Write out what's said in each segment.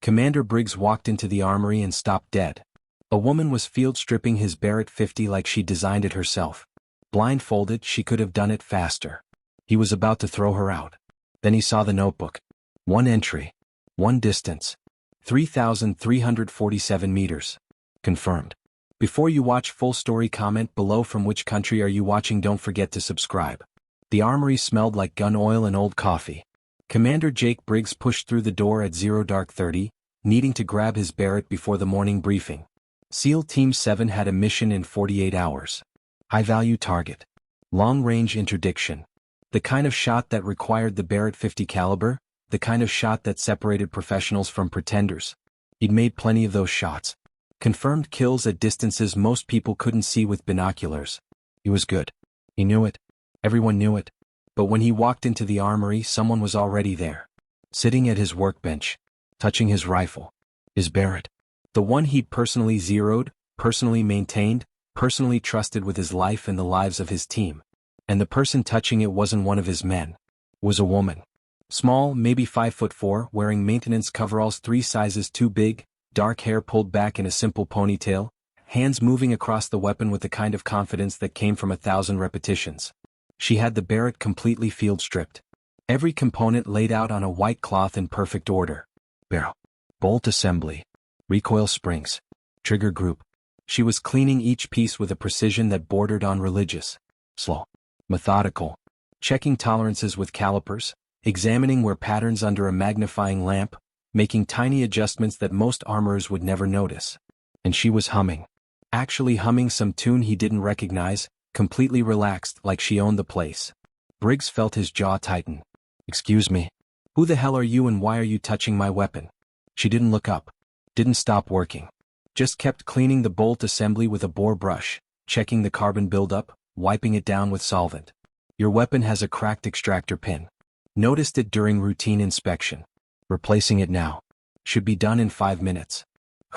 Commander Briggs walked into the armory and stopped dead. A woman was field stripping his Barrett 50 like she designed it herself. Blindfolded, she could have done it faster. He was about to throw her out. Then he saw the notebook. One entry. One distance. 3,347 meters. Confirmed. Before you watch full story, comment below from which country are you watching. Don't forget to subscribe. The armory smelled like gun oil and old coffee. Commander Jake Briggs pushed through the door at 0:30, needing to grab his Barrett before the morning briefing. SEAL Team 7 had a mission in 48 hours. High-value target. Long-range interdiction. The kind of shot that required the Barrett 50 caliber, the kind of shot that separated professionals from pretenders. He'd made plenty of those shots. Confirmed kills at distances most people couldn't see with binoculars. He was good. He knew it. Everyone knew it. But when he walked into the armory, someone was already there. Sitting at his workbench. Touching his rifle. His Barrett. The one he'd personally zeroed, personally maintained, personally trusted with his life and the lives of his team. And the person touching it wasn't one of his men. It was a woman. Small, maybe 5'4", wearing maintenance coveralls 3 sizes too big, dark hair pulled back in a simple ponytail, hands moving across the weapon with the kind of confidence that came from 1,000 repetitions. She had the Barrett completely field stripped. Every component laid out on a white cloth in perfect order. Barrel. Bolt assembly. Recoil springs. Trigger group. She was cleaning each piece with a precision that bordered on religious. Slow. Methodical. Checking tolerances with calipers, examining where patterns under a magnifying lamp, making tiny adjustments that most armorers would never notice. And she was humming. Actually humming some tune he didn't recognize, completely relaxed like she owned the place. Briggs felt his jaw tighten. "Excuse me. Who the hell are you and why are you touching my weapon?" She didn't look up. Didn't stop working. Just kept cleaning the bolt assembly with a bore brush, checking the carbon buildup, wiping it down with solvent. "Your weapon has a cracked extractor pin. Noticed it during routine inspection. Replacing it now. Should be done in 5 minutes."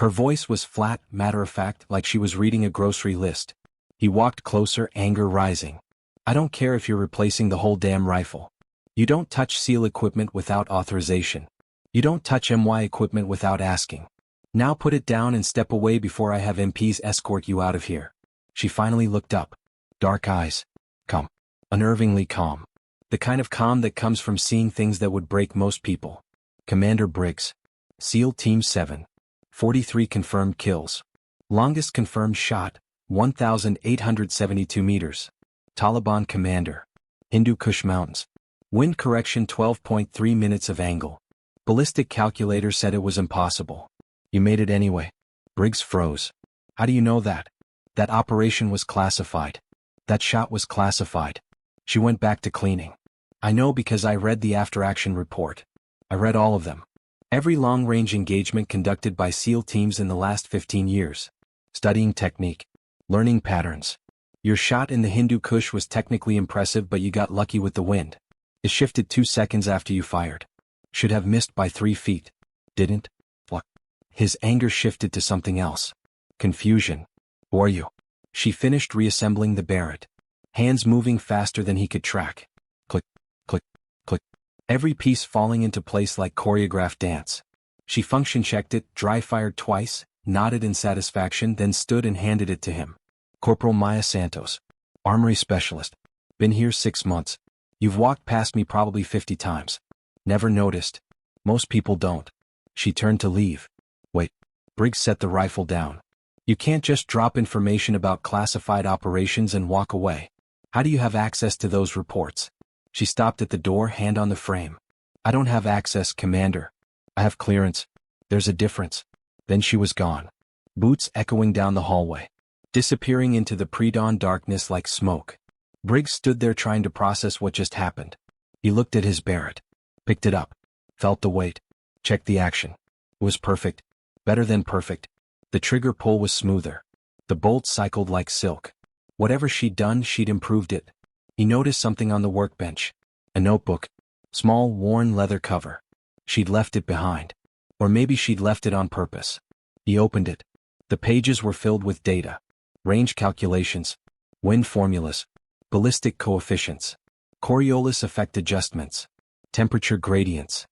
Her voice was flat, matter-of-fact, like she was reading a grocery list. He walked closer, anger rising. "I don't care if you're replacing the whole damn rifle. You don't touch SEAL equipment without authorization. You don't touch MY equipment without asking. Now put it down and step away before I have MPs escort you out of here." She finally looked up. Dark eyes. Calm. Unnervingly calm. The kind of calm that comes from seeing things that would break most people. "Commander Briggs. SEAL Team 7. 43 confirmed kills. Longest confirmed shot, 1,872 meters. Taliban commander. Hindu Kush Mountains. Wind correction 12.3 minutes of angle. Ballistic calculator said it was impossible. You made it anyway." Briggs froze. "How do you know that?" "That operation was classified. That shot was classified." She went back to cleaning. "I know because I read the after-action report. I read all of them. Every long-range engagement conducted by SEAL teams in the last 15 years. Studying technique. Learning patterns. Your shot in the Hindu Kush was technically impressive, but you got lucky with the wind. It shifted 2 seconds after you fired. Should have missed by 3 feet. Didn't? What?" His anger shifted to something else. Confusion. "Who are you?" She finished reassembling the Barrett. Hands moving faster than he could track. Click, click, click. Every piece falling into place like choreographed dance. She function-checked it, dry-fired twice, nodded in satisfaction, then stood and handed it to him. "Corporal Maya Santos. Armory specialist. Been here 6 months. You've walked past me probably 50 times. Never noticed. Most people don't." She turned to leave. "Wait." Briggs set the rifle down. "You can't just drop information about classified operations and walk away. How do you have access to those reports?" She stopped at the door, hand on the frame. "I don't have access, Commander. I have clearance. There's a difference." Then she was gone. Boots echoing down the hallway. Disappearing into the pre-dawn darkness like smoke. Briggs stood there trying to process what just happened. He looked at his Barrett. Picked it up. Felt the weight. Checked the action. It was perfect. Better than perfect. The trigger pull was smoother. The bolt cycled like silk. Whatever she'd done, she'd improved it. He noticed something on the workbench. A notebook. Small, worn leather cover. She'd left it behind. Or maybe she'd left it on purpose. He opened it. The pages were filled with data. Range calculations. Wind formulas. Ballistic coefficients. Coriolis effect adjustments. Temperature gradients.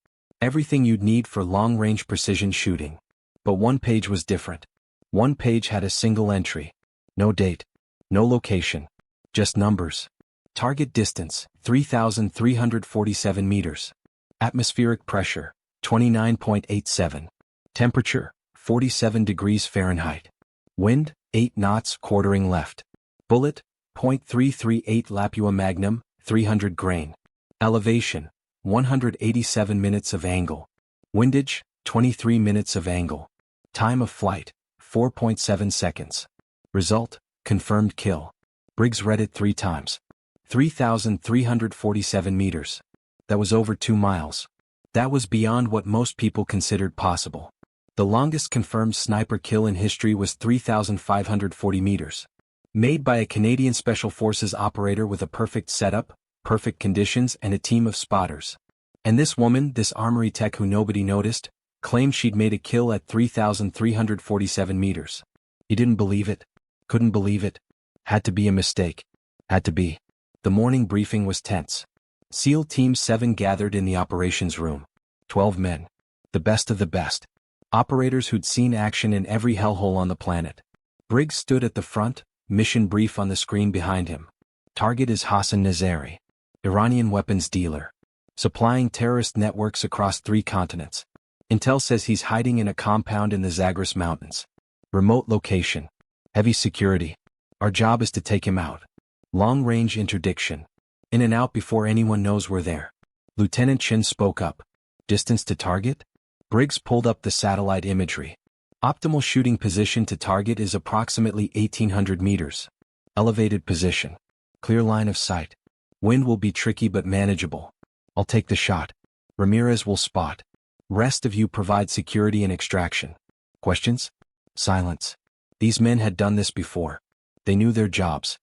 Everything you'd need for long-range precision shooting. But one page was different. One page had a single entry. No date. No location. Just numbers. Target distance, 3,347 meters. Atmospheric pressure, 29.87. Temperature, 47 degrees Fahrenheit. Wind, 8 knots quartering left. Bullet, .338 Lapua Magnum, 300 grain. Elevation, 187 minutes of angle. Windage, 23 minutes of angle. Time of flight, 4.7 seconds. Result, confirmed kill. Briggs read it 3 times. 3,347 meters. That was over 2 miles. That was beyond what most people considered possible. The longest confirmed sniper kill in history was 3,540 meters. Made by a Canadian Special Forces operator with a perfect setup, perfect conditions and a team of spotters. And this woman, this armory tech who nobody noticed, claimed she'd made a kill at 3,347 meters. He didn't believe it. Couldn't believe it. Had to be a mistake. Had to be. The morning briefing was tense. SEAL Team 7 gathered in the operations room. 12 men. The best of the best. Operators who'd seen action in every hellhole on the planet. Briggs stood at the front, mission brief on the screen behind him. Target is Hassan Nazari, Iranian weapons dealer. Supplying terrorist networks across 3 continents. Intel says he's hiding in a compound in the Zagros Mountains. Remote location. Heavy security. Our job is to take him out. Long-range interdiction. In and out before anyone knows we're there. Lieutenant Chin spoke up. Distance to target? Briggs pulled up the satellite imagery. Optimal shooting position to target is approximately 1,800 meters. Elevated position. Clear line of sight. Wind will be tricky but manageable. I'll take the shot. Ramirez will spot. Rest of you provide security and extraction. Questions? Silence. These men had done this before. They knew their jobs.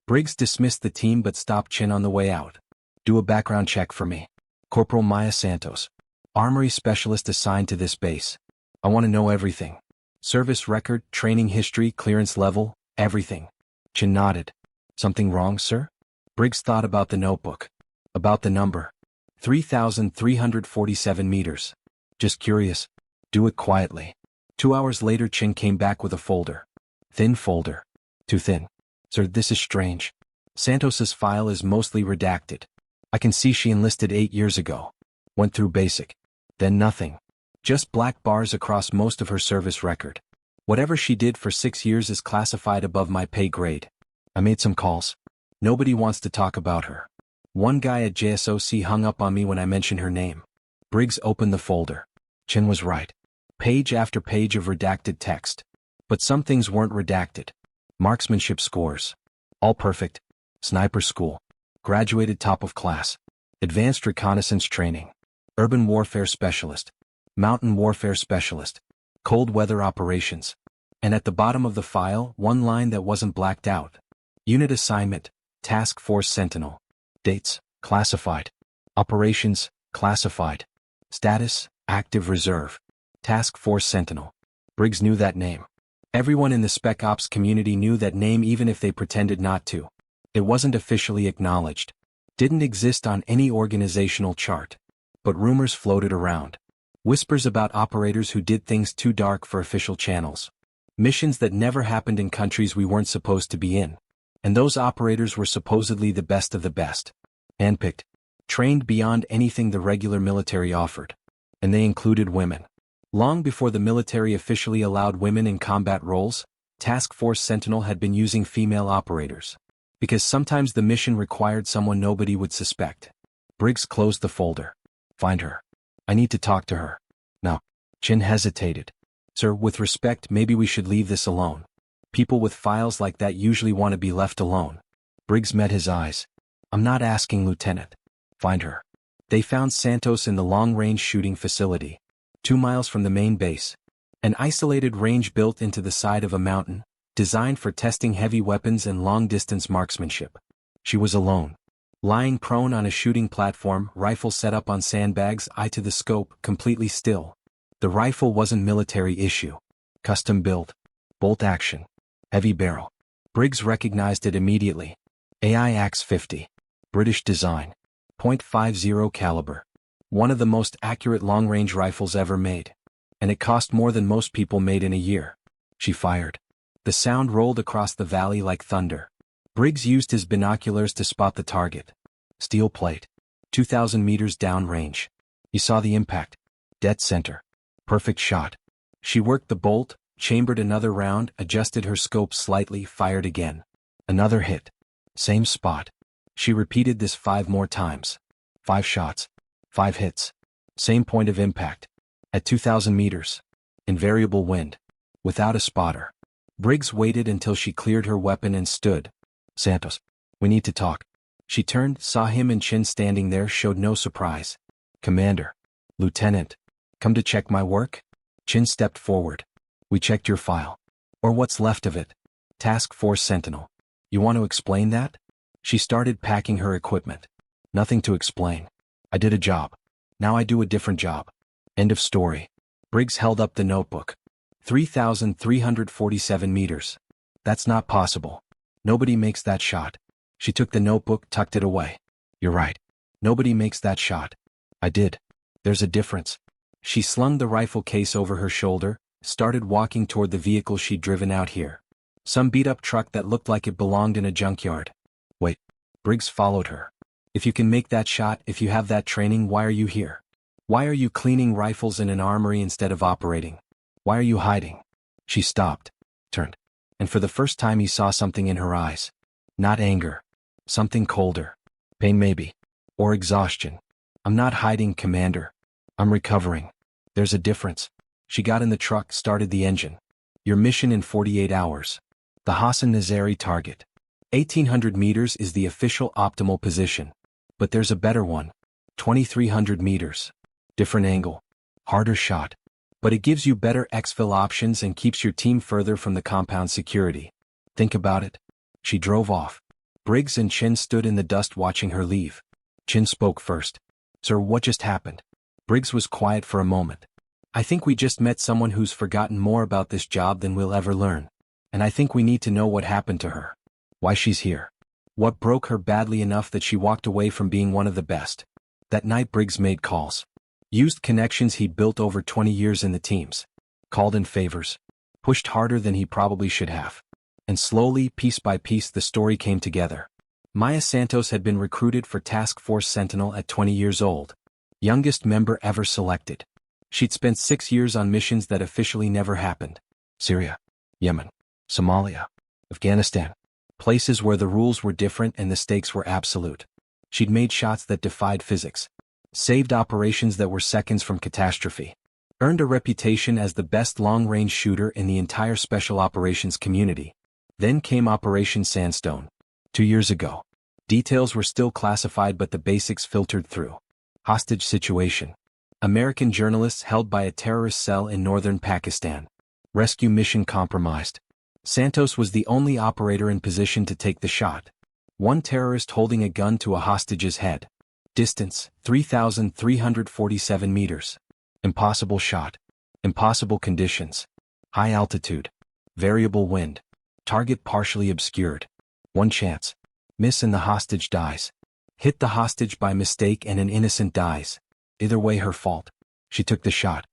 Briggs dismissed the team but stopped Chin on the way out. Do a background check for me. Corporal Maya Santos. Armory specialist assigned to this base. I want to know everything. Service record, training history, clearance level, everything. Chin nodded. Something wrong, sir? Briggs thought about the notebook. About the number. 3,347 meters. Just curious. Do it quietly. 2 hours later Chin came back with a folder. Thin folder. Too thin. Sir, this is strange. Santos's file is mostly redacted. I can see she enlisted 8 years ago. Went through basic. Then nothing. Just black bars across most of her service record. Whatever she did for 6 years is classified above my pay grade. I made some calls. Nobody wants to talk about her. One guy at JSOC hung up on me when I mentioned her name. Briggs opened the folder. Chin was right. Page after page of redacted text. But some things weren't redacted. Marksmanship scores. All perfect. Sniper school. Graduated top of class. Advanced reconnaissance training. Urban warfare specialist. Mountain warfare specialist. Cold weather operations. And at the bottom of the file, one line that wasn't blacked out. Unit assignment, Task Force Sentinel. Dates, classified. Operations, classified. Status, active reserve. Task Force Sentinel. Briggs knew that name. Everyone in the Spec Ops community knew that name even if they pretended not to. It wasn't officially acknowledged. Didn't exist on any organizational chart. But rumors floated around. Whispers about operators who did things too dark for official channels. Missions that never happened in countries we weren't supposed to be in. And those operators were supposedly the best of the best. Handpicked. Trained beyond anything the regular military offered. And they included women. Long before the military officially allowed women in combat roles, Task Force Sentinel had been using female operators. Because sometimes the mission required someone nobody would suspect. Briggs closed the folder. Find her. I need to talk to her. No. Chin hesitated. Sir, with respect, maybe we should leave this alone. People with files like that usually want to be left alone. Briggs met his eyes. I'm not asking, Lieutenant. Find her. They found Santos in the long-range shooting facility. 2 miles from the main base. An isolated range built into the side of a mountain, designed for testing heavy weapons and long-distance marksmanship. She was alone. Lying prone on a shooting platform, rifle set up on sandbags, eye to the scope, completely still. The rifle wasn't military issue. Custom built. Bolt action. Heavy barrel. Briggs recognized it immediately. AI Axe 50. British design. .50 caliber. One of the most accurate long-range rifles ever made. And it cost more than most people made in a year. She fired. The sound rolled across the valley like thunder. Briggs used his binoculars to spot the target. Steel plate. 2,000 meters downrange. He saw the impact. Dead center. Perfect shot. She worked the bolt, chambered another round, adjusted her scope slightly, fired again. Another hit. Same spot. She repeated this 5 more times. 5 shots. 5 hits. Same point of impact. At 2,000 meters. Invariable wind. Without a spotter. Briggs waited until she cleared her weapon and stood. Santos. We need to talk. She turned, saw him and Chin standing there, showed no surprise. Commander. Lieutenant. Come to check my work? Chin stepped forward. We checked your file. Or what's left of it. Task Force Sentinel. You want to explain that? She started packing her equipment. Nothing to explain. I did a job. Now I do a different job. End of story. Briggs held up the notebook. 3,347 meters. That's not possible. Nobody makes that shot. She took the notebook, tucked it away. You're right. Nobody makes that shot. I did. There's a difference. She slung the rifle case over her shoulder, started walking toward the vehicle she'd driven out here. Some beat-up truck that looked like it belonged in a junkyard. Wait. Briggs followed her. If you can make that shot, if you have that training, why are you here? Why are you cleaning rifles in an armory instead of operating? Why are you hiding? She stopped, turned, and for the first time he saw something in her eyes. Not anger. Something colder. Pain maybe. Or exhaustion. I'm not hiding, Commander. I'm recovering. There's a difference. She got in the truck, started the engine. Your mission in 48 hours. The Hassan Nazari target. 1,800 meters is the official optimal position. But there's a better one. 2,300 meters. Different angle. Harder shot. But it gives you better exfil options and keeps your team further from the compound security. Think about it. She drove off. Briggs and Chin stood in the dust watching her leave. Chin spoke first. Sir, what just happened? Briggs was quiet for a moment. I think we just met someone who's forgotten more about this job than we'll ever learn. And I think we need to know what happened to her. Why she's here. What broke her badly enough that she walked away from being one of the best. That night Briggs made calls. Used connections he'd built over 20 years in the teams. Called in favors. Pushed harder than he probably should have. And slowly, piece by piece, the story came together. Maya Santos had been recruited for Task Force Sentinel at 20 years old. Youngest member ever selected. She'd spent 6 years on missions that officially never happened. Syria. Yemen. Somalia. Afghanistan. Places where the rules were different and the stakes were absolute. She'd made shots that defied physics. Saved operations that were seconds from catastrophe. Earned a reputation as the best long-range shooter in the entire special operations community. Then came Operation Sandstone. 2 years ago. Details were still classified but the basics filtered through. Hostage situation. American journalists held by a terrorist cell in northern Pakistan. Rescue mission compromised. Santos was the only operator in position to take the shot. One terrorist holding a gun to a hostage's head. Distance, 3,347 meters. Impossible shot. Impossible conditions. High altitude. Variable wind. Target partially obscured. One chance. Miss and the hostage dies. Hit the hostage by mistake and an innocent dies. Either way her fault. She took the shot.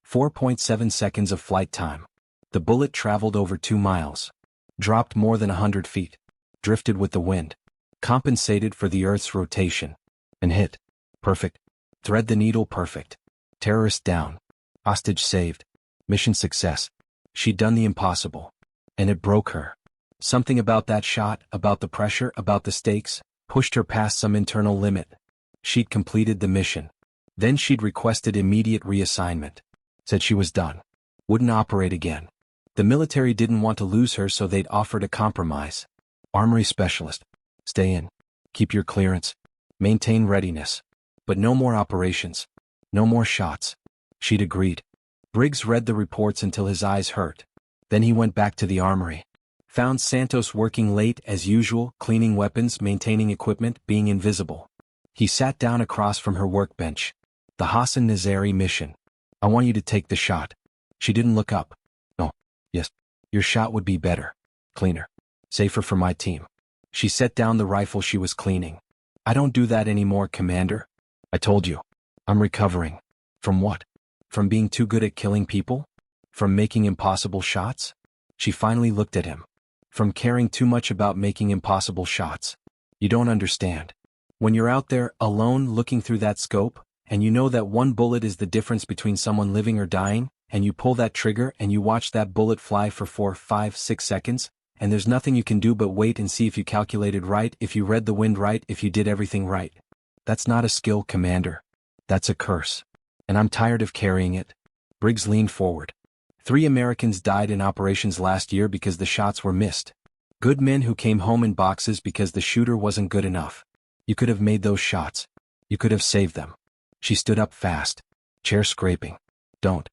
4.7 seconds of flight time. The bullet traveled over 2 miles. Dropped more than 100 feet. Drifted with the wind. Compensated for the Earth's rotation. And hit. Perfect. Thread the needle perfect. Terrorist down. Hostage saved. Mission success. She'd done the impossible. And it broke her. Something about that shot, about the pressure, about the stakes, pushed her past some internal limit. She'd completed the mission. Then she'd requested immediate reassignment. Said she was done. Wouldn't operate again. The military didn't want to lose her, so they'd offered a compromise. Armory specialist. Stay in. Keep your clearance. Maintain readiness. But no more operations. No more shots. She'd agreed. Briggs read the reports until his eyes hurt. Then he went back to the armory. Found Santos working late as usual, cleaning weapons, maintaining equipment, being invisible. He sat down across from her workbench. The Hassan Nazari mission. I want you to take the shot. She didn't look up. Oh, yes. Your shot would be better. Cleaner. Safer for my team. She set down the rifle she was cleaning. I don't do that anymore, Commander. I told you. I'm recovering. From what? From being too good at killing people? From making impossible shots? She finally looked at him. From caring too much about making impossible shots. You don't understand. When you're out there, alone, looking through that scope, and you know that one bullet is the difference between someone living or dying, and you pull that trigger and you watch that bullet fly for 4, 5, 6 seconds, and there's nothing you can do but wait and see if you calculated right, if you read the wind right, if you did everything right. That's not a skill, Commander. That's a curse. And I'm tired of carrying it. Briggs leaned forward. 3 Americans died in operations last year because the shots were missed. Good men who came home in boxes because the shooter wasn't good enough. You could have made those shots. You could have saved them. She stood up fast. Chair scraping. Don't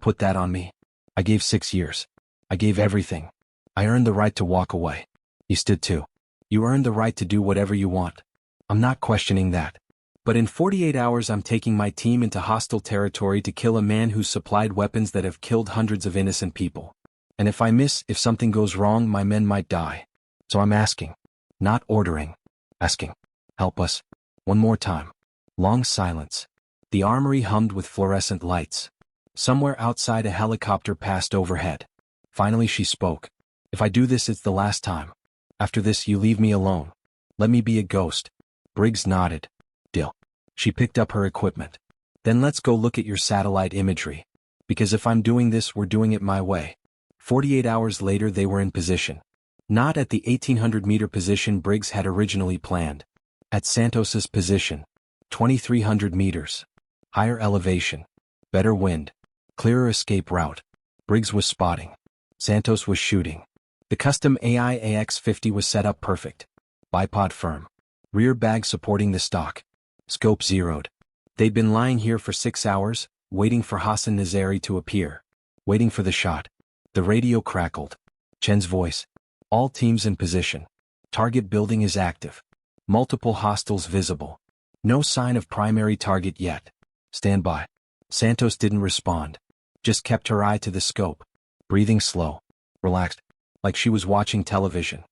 put that on me. I gave 6 years. I gave everything. I earned the right to walk away. You stood too. You earned the right to do whatever you want. I'm not questioning that. But in 48 hours I'm taking my team into hostile territory to kill a man who supplied weapons that have killed hundreds of innocent people. And if I miss, if something goes wrong, my men might die. So I'm asking. Not ordering. Asking. Help us. One more time. Long silence. The armory hummed with fluorescent lights. Somewhere outside a helicopter passed overhead. Finally she spoke. If I do this, it's the last time. After this, you leave me alone. Let me be a ghost. Briggs nodded. Deal. She picked up her equipment. Then let's go look at your satellite imagery. Because if I'm doing this, we're doing it my way. 48 hours later they were in position. Not at the 1800-meter position Briggs had originally planned. At Santos's position. 2300 meters. Higher elevation. Better wind. Clearer escape route. Briggs was spotting. Santos was shooting. The custom AI AX-50 was set up perfect. Bipod firm. Rear bag supporting the stock. Scope zeroed. They'd been lying here for 6 hours, waiting for Hassan Nazari to appear. Waiting for the shot. The radio crackled. Chen's voice. All teams in position. Target building is active. Multiple hostiles visible. No sign of primary target yet. Stand by. Santos didn't respond. Just kept her eye to the scope. Breathing slow. Relaxed. Like she was watching television.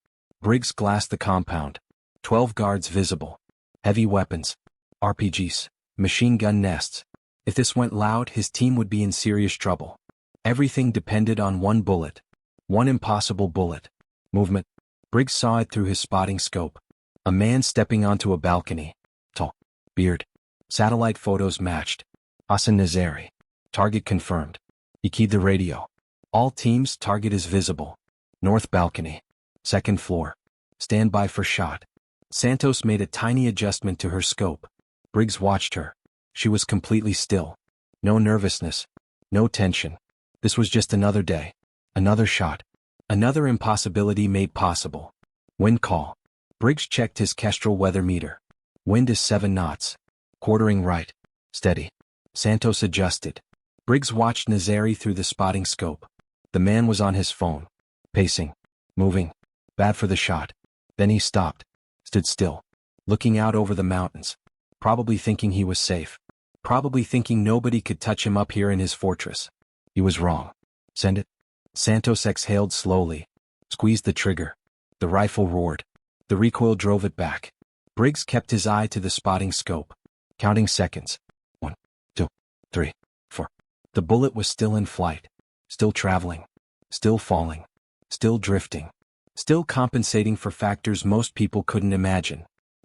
Briggs glassed the compound. 12 guards visible. Heavy weapons. RPGs. Machine gun nests. If this went loud, his team would be in serious trouble. Everything depended on one bullet. One impossible bullet. Movement. Briggs saw it through his spotting scope. A man stepping onto a balcony. Tall. Beard. Satellite photos matched. Hassan Nazari. Target confirmed. He keyed the radio. All teams, target is visible. North balcony. Second floor. Stand by for shot. Santos made a tiny adjustment to her scope. Briggs watched her. She was completely still. No nervousness. No tension. This was just another day. Another shot. Another impossibility made possible. Wind call. Briggs checked his Kestrel weather meter. Wind is 7 knots. Quartering right. Steady. Santos adjusted. Briggs watched Nazari through the spotting scope. The man was on his phone. Pacing. Moving. Bad for the shot. Then he stopped. Stood still. Looking out over the mountains. Probably thinking he was safe. Probably thinking nobody could touch him up here in his fortress. He was wrong. Send it. Santos exhaled slowly. Squeezed the trigger. The rifle roared. The recoil drove it back. Briggs kept his eye to the spotting scope. Counting seconds. 1, 2, 3, 4. The bullet was still in flight. Still traveling. Still falling. Still drifting. Still compensating for factors most people couldn't imagine.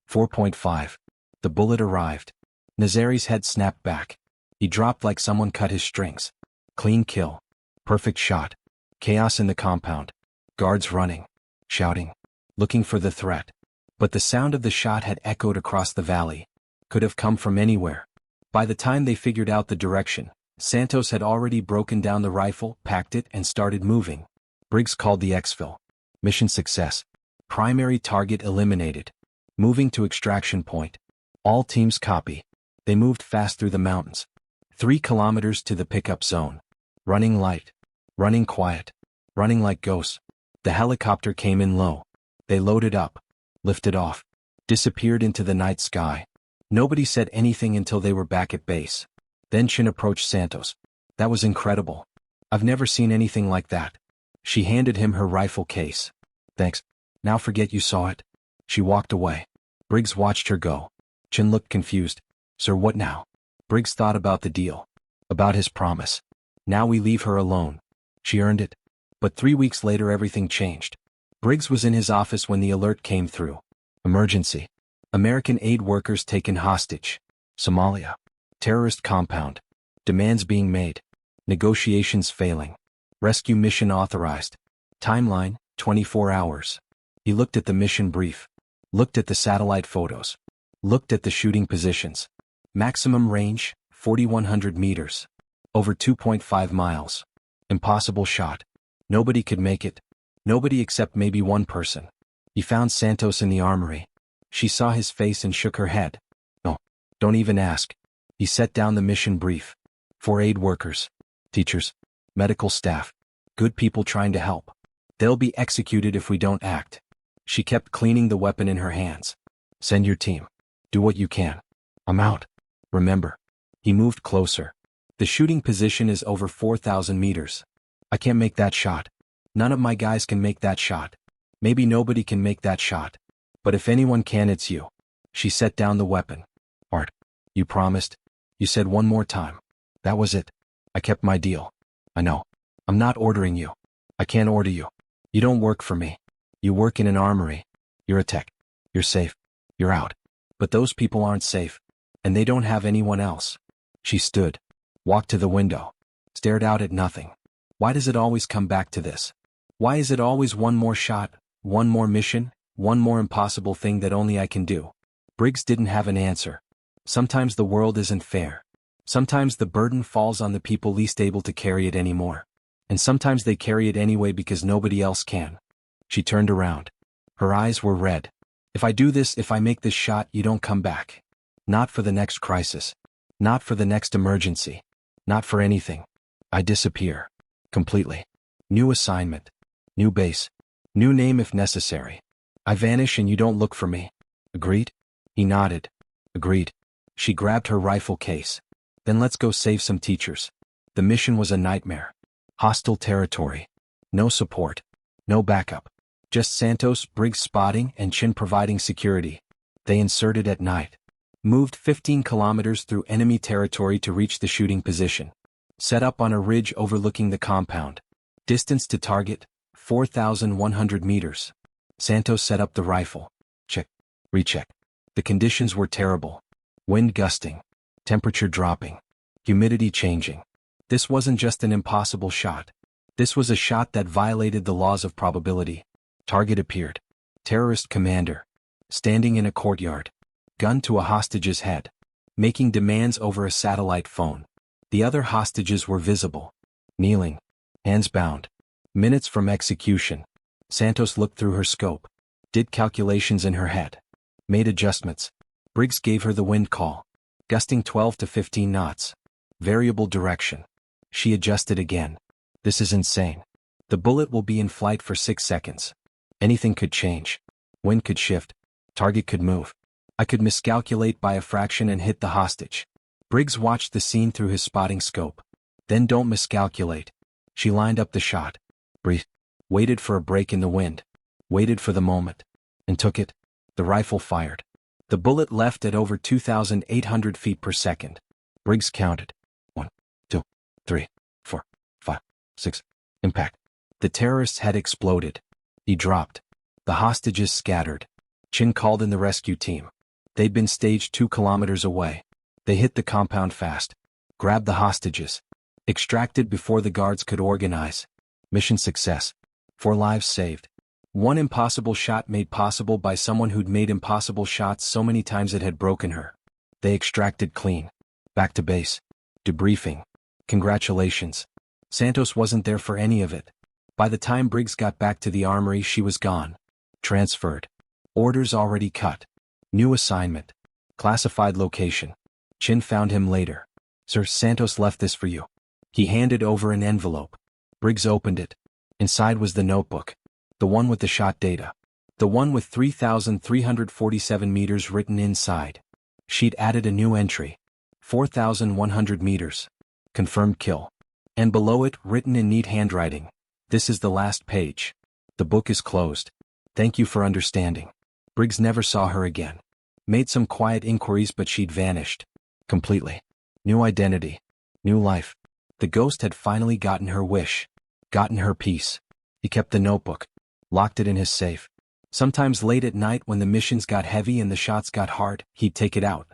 4.5. The bullet arrived. Nazari's head snapped back. He dropped like someone cut his strings. Clean kill. Perfect shot. Chaos in the compound. Guards running. Shouting. Looking for the threat. But the sound of the shot had echoed across the valley. Could have come from anywhere. By the time they figured out the direction, Santos had already broken down the rifle, packed it, and started moving. Briggs called the exfil. Mission success. Primary target eliminated. Moving to extraction point. All teams copy. They moved fast through the mountains. 3 kilometers to the pickup zone. Running light. Running quiet. Running like ghosts. The helicopter came in low. They loaded up. Lifted off. Disappeared into the night sky. Nobody said anything until they were back at base. Then Chen approached Santos. That was incredible. I've never seen anything like that. She handed him her rifle case. Thanks. Now forget you saw it. She walked away. Briggs watched her go. Chen looked confused. Sir, what now? Briggs thought about the deal. About his promise. Now we leave her alone. She earned it. But 3 weeks later everything changed. Briggs was in his office when the alert came through. Emergency. American aid workers taken hostage. Somalia. Terrorist compound. Demands being made. Negotiations failing. Rescue mission authorized. Timeline, 24 hours. He looked at the mission brief. Looked at the satellite photos. Looked at the shooting positions. Maximum range, 4,100 meters. Over 2.5 miles. Impossible shot. Nobody could make it. Nobody except maybe one person. He found Santos in the armory. She saw his face and shook her head. No, don't even ask. He set down the mission brief. 4 aid workers. Teachers. Medical staff. Good people trying to help. They'll be executed if we don't act. She kept cleaning the weapon in her hands. Send your team. Do what you can. I'm out. Remember. He moved closer. The shooting position is over 4,000 meters. I can't make that shot. None of my guys can make that shot. Maybe nobody can make that shot. But if anyone can, it's you. She set down the weapon. Art. You promised. You said one more time. That was it. I kept my deal. I know. I'm not ordering you. I can't order you. You don't work for me. You work in an armory. You're a tech. You're safe. You're out. But those people aren't safe. And they don't have anyone else. She stood. Walked to the window. Stared out at nothing. Why does it always come back to this? Why is it always one more shot, one more mission, one more impossible thing that only I can do? Briggs didn't have an answer. Sometimes the world isn't fair. Sometimes the burden falls on the people least able to carry it anymore. And sometimes they carry it anyway because nobody else can. She turned around. Her eyes were red. If I do this, if I make this shot, you don't come back. Not for the next crisis. Not for the next emergency. Not for anything. I disappear. Completely. New assignment. New base. New name if necessary. I vanish and you don't look for me. Agreed? He nodded. Agreed. She grabbed her rifle case. Then let's go save some teachers. The mission was a nightmare. Hostile territory. No support. No backup. Just Santos, Briggs spotting, and Chin providing security. They inserted at night. Moved 15 kilometers through enemy territory to reach the shooting position. Set up on a ridge overlooking the compound. Distance to target, 4,100 meters. Santos set up the rifle. Check. Recheck. The conditions were terrible. Wind gusting. Temperature dropping. Humidity changing. This wasn't just an impossible shot. This was a shot that violated the laws of probability. Target appeared. Terrorist commander. Standing in a courtyard. Gun to a hostage's head. Making demands over a satellite phone. The other hostages were visible. Kneeling. Hands bound. Minutes from execution. Santos looked through her scope. Did calculations in her head. Made adjustments. Briggs gave her the wind call. Gusting 12 to 15 knots. Variable direction. She adjusted again. This is insane. The bullet will be in flight for 6 seconds. Anything could change. Wind could shift. Target could move. I could miscalculate by a fraction and hit the hostage. Briggs watched the scene through his spotting scope. Then don't miscalculate. She lined up the shot. Breathed. Waited for a break in the wind. Waited for the moment. And took it. The rifle fired. The bullet left at over 2,800 feet per second. Briggs counted. 1, 2, 3, 4, 5, 6. Impact. The terrorists had exploded. He dropped. The hostages scattered. Chin called in the rescue team. They'd been staged 2 kilometers away. They hit the compound fast. Grabbed the hostages. Extracted before the guards could organize. Mission success. 4 lives saved. 1 impossible shot made possible by someone who'd made impossible shots so many times it had broken her. They extracted clean. Back to base. Debriefing. Congratulations. Santos wasn't there for any of it. By the time Briggs got back to the armory, she was gone. Transferred. Orders already cut. New assignment. Classified location. Chin found him later. Sir, Santos left this for you. He handed over an envelope. Briggs opened it. Inside was the notebook. The one with the shot data. The one with 3,347 meters written inside. She'd added a new entry. 4,100 meters. Confirmed kill. And below it, written in neat handwriting. This is the last page. The book is closed. Thank you for understanding. Briggs never saw her again. Made some quiet inquiries, but she'd vanished. Completely. New identity. New life. The ghost had finally gotten her wish. Gotten her peace. He kept the notebook. Locked it in his safe. Sometimes late at night when the missions got heavy and the shots got hard, he'd take it out.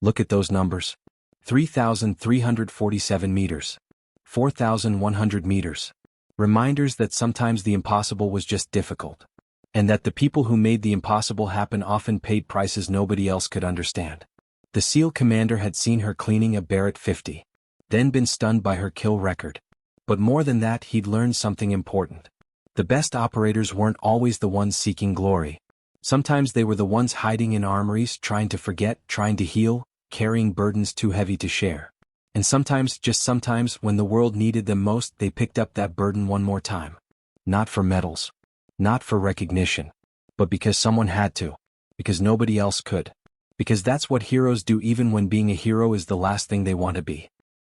Look at those numbers. 3,347 meters. 4,100 meters. Reminders that sometimes the impossible was just difficult. And that the people who made the impossible happen often paid prices nobody else could understand. The SEAL commander had seen her cleaning a Barrett 50. Then been stunned by her kill record. But more than that, he'd learned something important. The best operators weren't always the ones seeking glory. Sometimes they were the ones hiding in armories, trying to forget, trying to heal, carrying burdens too heavy to share. And sometimes, just sometimes, when the world needed them most, they picked up that burden one more time. Not for medals. Not for recognition. But because someone had to. Because nobody else could. Because that's what heroes do even when being a hero is the last thing they want to be.